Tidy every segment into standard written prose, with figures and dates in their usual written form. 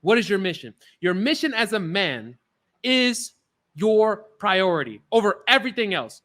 What is your mission? Your mission as a man is your priority over everything else,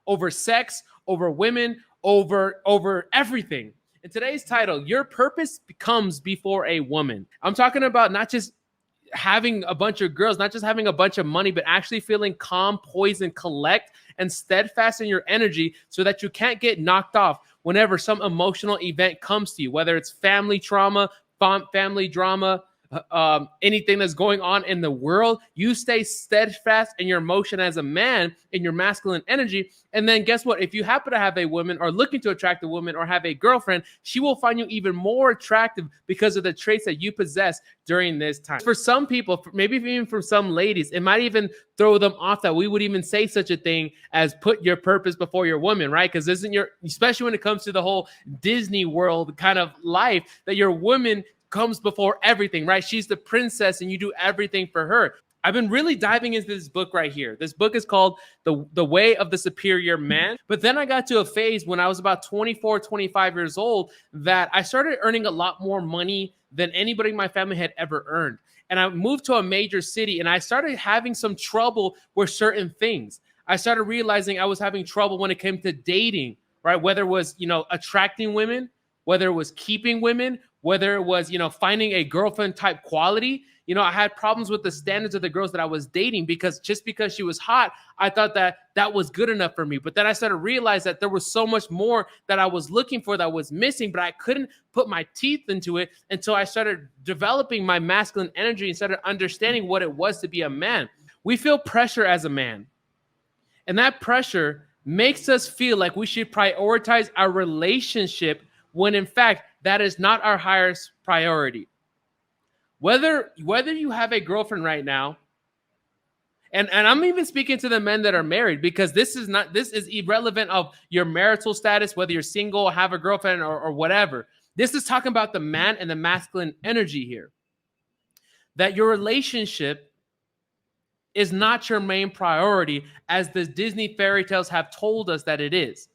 over sex, over women, over everything. In today's title, your purpose comes before a woman. I'm talking about not just having a bunch of girls, not just having a bunch of money, but actually feeling calm, poised, and collect and steadfast in your energy so that you can't get knocked off whenever some emotional event comes to you, whether it's family trauma, family drama, anything that's going on in the world. You stay steadfast in your motion as a man, in your masculine energy. And then guess what? If you happen to have a woman or looking to attract a woman or have a girlfriend, she will find you even more attractive because of the traits that you possess during this time. For some people, maybe even for some ladies, it might even throw them off that we would even say such a thing as put your purpose before your woman, right? Because especially when it comes to the whole Disney World kind of life, that your woman comes before everything, right? She's the princess and you do everything for her. I've been really diving into this book right here. This book is called The Way of the Superior Man. But then I got to a phase when I was about 24, 25 years old that I started earning a lot more money than anybody in my family had ever earned. And I moved to a major city and I started having some trouble with certain things. I started realizing I was having trouble when it came to dating, right? Whether it was, attracting women, whether it was keeping women, whether it was, finding a girlfriend type quality. I had problems with the standards of the girls that I was dating because she was hot, I thought that was good enough for me. But then I started to realize that there was so much more that I was looking for that was missing, but I couldn't put my teeth into it until I started developing my masculine energy and started understanding what it was to be a man. We feel pressure as a man, and that pressure makes us feel like we should prioritize our relationship when in fact that is not our highest priority. Whether you have a girlfriend right now, and I'm even speaking to the men that are married, because this is irrelevant of your marital status, whether you're single, have a girlfriend, or whatever. This is talking about the man and the masculine energy here. That your relationship is not your main priority, as the Disney fairy tales have told us that it is.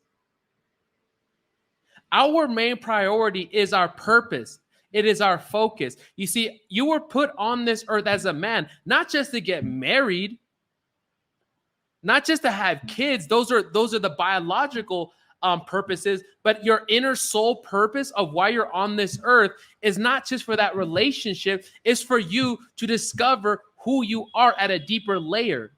Our main priority is our purpose. It is our focus. You see, you were put on this earth as a man, not just to get married, not just to have kids. Those are the biological purposes, but your inner soul purpose of why you're on this earth is not just for that relationship. It's for you to discover who you are at a deeper layer.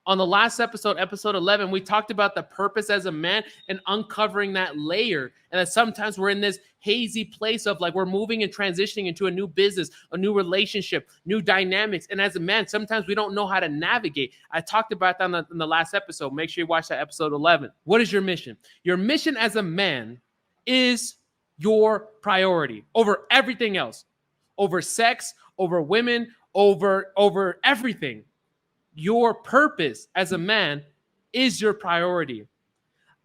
On the last episode, episode 11, we talked about the purpose as a man and uncovering that layer. And that sometimes we're in this hazy place of like we're moving and transitioning into a new business, a new relationship, new dynamics. And as a man, sometimes we don't know how to navigate. I talked about that in the last episode. Make sure you watch that episode 11. What is your mission? Your mission as a man is your priority over everything else, over sex, over women, over everything. Your purpose as a man is your priority.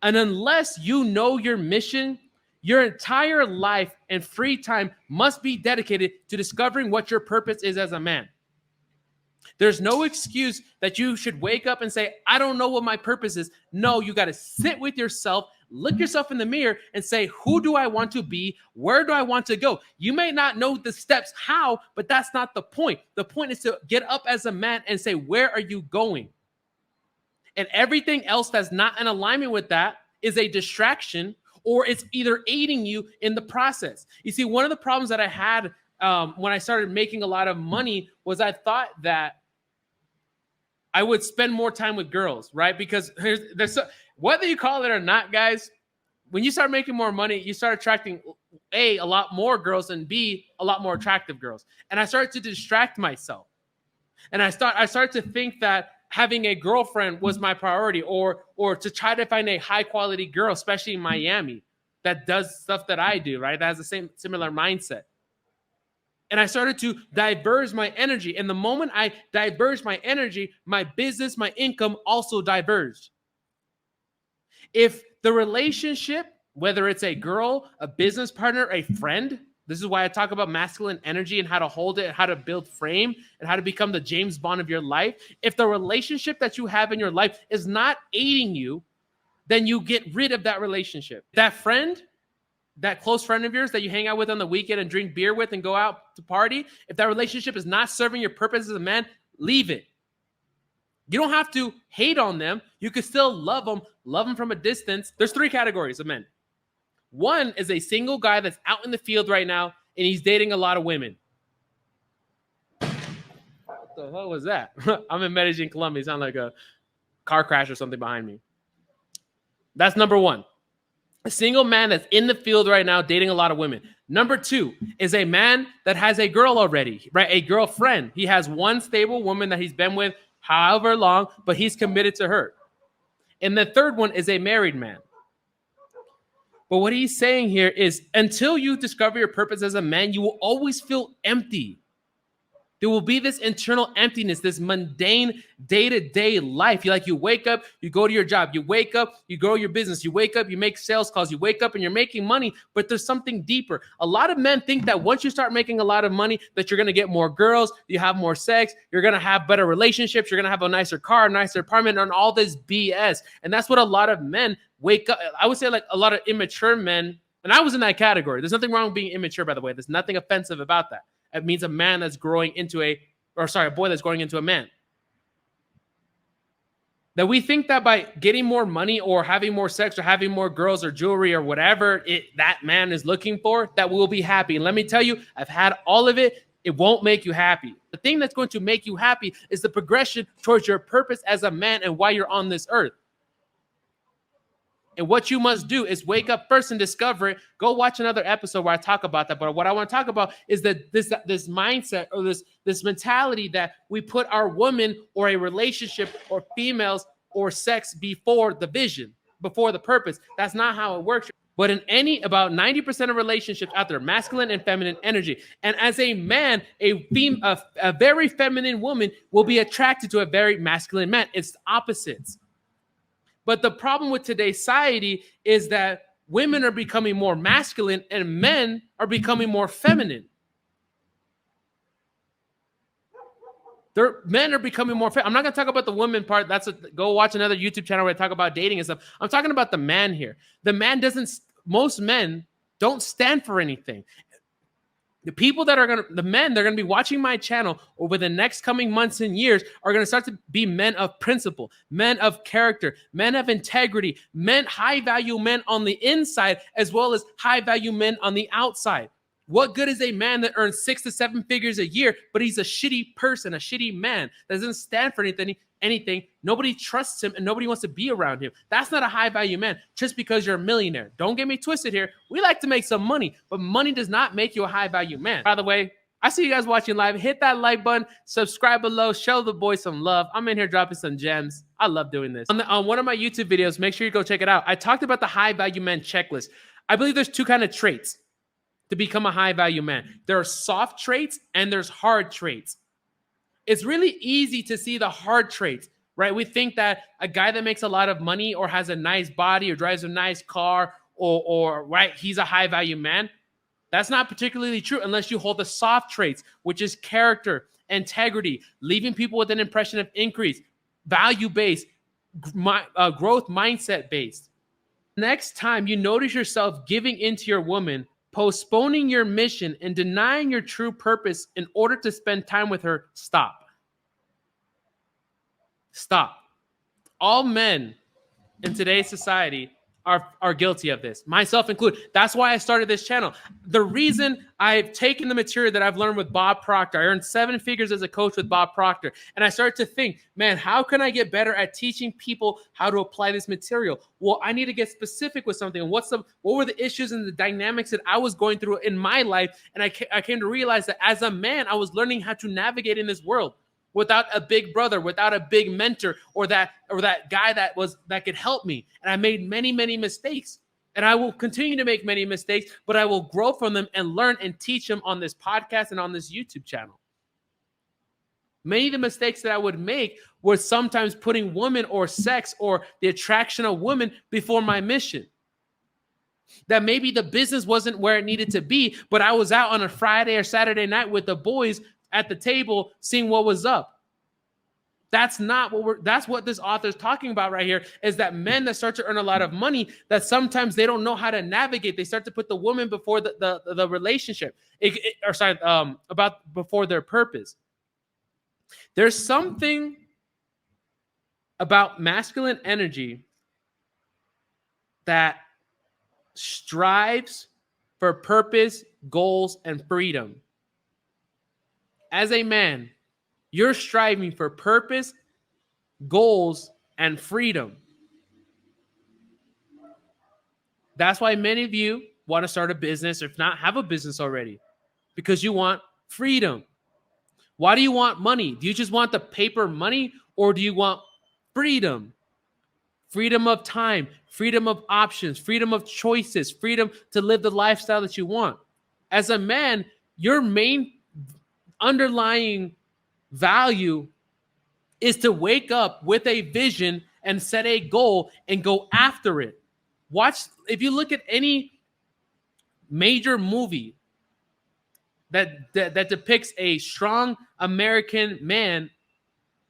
And unless you know your mission, your entire life and free time must be dedicated to discovering what your purpose is as a man. There's no excuse that you should wake up and say, I don't know what my purpose is. No, you got to sit with yourself, look yourself in the mirror and say, who do I want to be? Where do I want to go? You may not know the steps how, but that's not the point. The point is to get up as a man and say, where are you going? And everything else that's not in alignment with that is a distraction, or it's either aiding you in the process. You see, one of the problems that I had when I started making a lot of money was I thought that I would spend more time with girls, right? Because whether you call it or not, guys, when you start making more money, you start attracting a lot more girls, and B, a lot more attractive girls. And I started to distract myself. And I started to think that having a girlfriend was my priority, or to try to find a high quality girl, especially in Miami, that does stuff that I do, right? That has the same similar mindset. And I started to diverge my energy. And the moment I diverged my energy, my business, my income also diverged. If the relationship, whether it's a girl, a business partner, a friend, this is why I talk about masculine energy and how to hold it, how to build frame, and how to become the James Bond of your life. If the relationship that you have in your life is not aiding you, then you get rid of that relationship. That friend, that close friend of yours that you hang out with on the weekend and drink beer with and go out to party, if that relationship is not serving your purpose as a man, leave it. You don't have to hate on them. You can still love them from a distance. There's 3 categories of men. One is a single guy that's out in the field right now and he's dating a lot of women. What the hell was that? I'm in Medellin, Colombia. It sounds like a car crash or something behind me. That's number 1. A single man that's in the field right now dating a lot of women. Number 2 is a man that has a girl already, right? A girlfriend. He has one stable woman that he's been with however long, but he's committed to her. And the third one is a married man. But what he's saying here is until you discover your purpose as a man, you will always feel empty. There will be this internal emptiness, this mundane day-to-day life. You wake up, you go to your job, you wake up, you grow your business, you wake up, you make sales calls, you wake up and you're making money, but there's something deeper. A lot of men think that once you start making a lot of money, that you're going to get more girls, you have more sex, you're going to have better relationships, you're going to have a nicer car, a nicer apartment, and all this BS. And that's what a lot of men wake up. I would say like a lot of immature men, and I was in that category. There's nothing wrong with being immature, by the way. There's nothing offensive about that. It means a man that's growing into a boy that's growing into a man. That we think that by getting more money or having more sex or having more girls or jewelry or whatever that man is looking for, that we'll be happy. And let me tell you, I've had all of it. It won't make you happy. The thing that's going to make you happy is the progression towards your purpose as a man and why you're on this earth. And what you must do is wake up first and discover it. Go watch another episode where I talk about that. But what I want to talk about is that this mindset or this mentality that we put our woman or a relationship or females or sex before the vision, before the purpose. That's not how it works. But in about 90% of relationships out there, masculine and feminine energy. And as a man, a very feminine woman will be attracted to a very masculine man. It's opposites. But the problem with today's society is that women are becoming more masculine and men are becoming more feminine. Men are becoming more I'm not going to talk about the woman part. Go watch another YouTube channel where I talk about dating and stuff. I'm talking about the man here. Most men don't stand for anything. The men that are going to be watching my channel over the next coming months and years are going to start to be men of principle, men of character, men of integrity, high value men on the inside, as well as high value men on the outside. What good is a man that earns 6 to 7 figures a year, but he's a shitty person, a shitty man that doesn't stand for anything? Nobody trusts him and nobody wants to be around him. That's not a high value man just because you're a millionaire. Don't get me twisted here. We like to make some money, but money does not make you a high value man. By the way, I see you guys watching live. Hit that like button, subscribe below, show the boys some love. I'm in here dropping some gems. I love doing this. On one of my YouTube videos, make sure you go check it out. I talked about the high value men checklist. I believe there's 2 kind of traits to become a high value man. There are soft traits and there's hard traits. It's really easy to see the hard traits, right? We think that a guy that makes a lot of money or has a nice body or drives a nice car or right, he's a high value man. That's not particularly true unless you hold the soft traits, which is character, integrity, leaving people with an impression of increase, value-based, growth mindset-based. Next time you notice yourself giving into your woman, postponing your mission, and denying your true purpose in order to spend time with her, stop. Stop. All men in today's society are guilty of this, myself included. That's why I started this channel. The reason I've taken the material that I've learned with Bob Proctor, I earned 7 figures as a coach with Bob Proctor, and I started to think, man, how can I get better at teaching people how to apply this material? Well, I need to get specific with something. What were the issues and the dynamics that I was going through in my life? And I came to realize that as a man, I was learning how to navigate in this world without a big brother, without a big mentor, or that guy that could help me. And I made many, many mistakes. And I will continue to make many mistakes, but I will grow from them and learn and teach them on this podcast and on this YouTube channel. Many of the mistakes that I would make were sometimes putting women or sex or the attraction of women before my mission. That maybe the business wasn't where it needed to be, but I was out on a Friday or Saturday night with the boys at the table seeing what was up. That's not what that's what this author is talking about right here, is that men that start to earn a lot of money, that sometimes they don't know how to navigate. They start to put the woman before the relationship, about before their purpose. There's something about masculine energy that strives for purpose, goals, and freedom. As a man, you're striving for purpose, goals, and freedom. That's why many of you want to start a business, or if not, have a business already, because you want freedom. Why do you want money? Do you just want the paper money, or do you want freedom? Freedom of time, freedom of options, freedom of choices, freedom to live the lifestyle that you want. As a man, your main underlying value is to wake up with a vision and set a goal and go after it. If you look at any major movie that depicts a strong American man,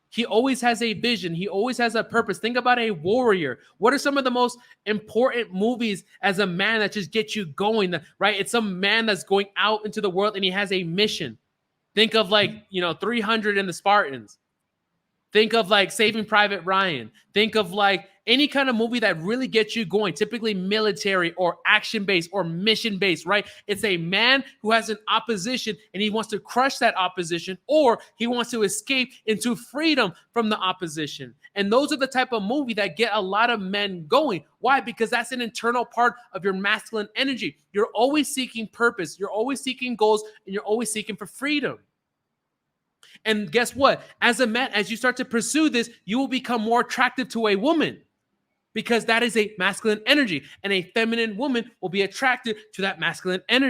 he always has a vision. He always has a purpose. Think about a warrior. What are some of the most important movies as a man that just get you going, right? It's some man that's going out into the world and he has a mission. Think of 300 and the Spartans. Think of Saving Private Ryan. Think of any kind of movie that really gets you going, typically military or action-based or mission-based, right? It's a man who has an opposition and he wants to crush that opposition, or he wants to escape into freedom from the opposition. And those are the type of movie that get a lot of men going. Why? Because that's an internal part of your masculine energy. You're always seeking purpose. You're always seeking goals, and you're always seeking for freedom. And guess what? As a man, as you start to pursue this, you will become more attractive to a woman, because that is a masculine energy, and a feminine woman will be attracted to that masculine energy.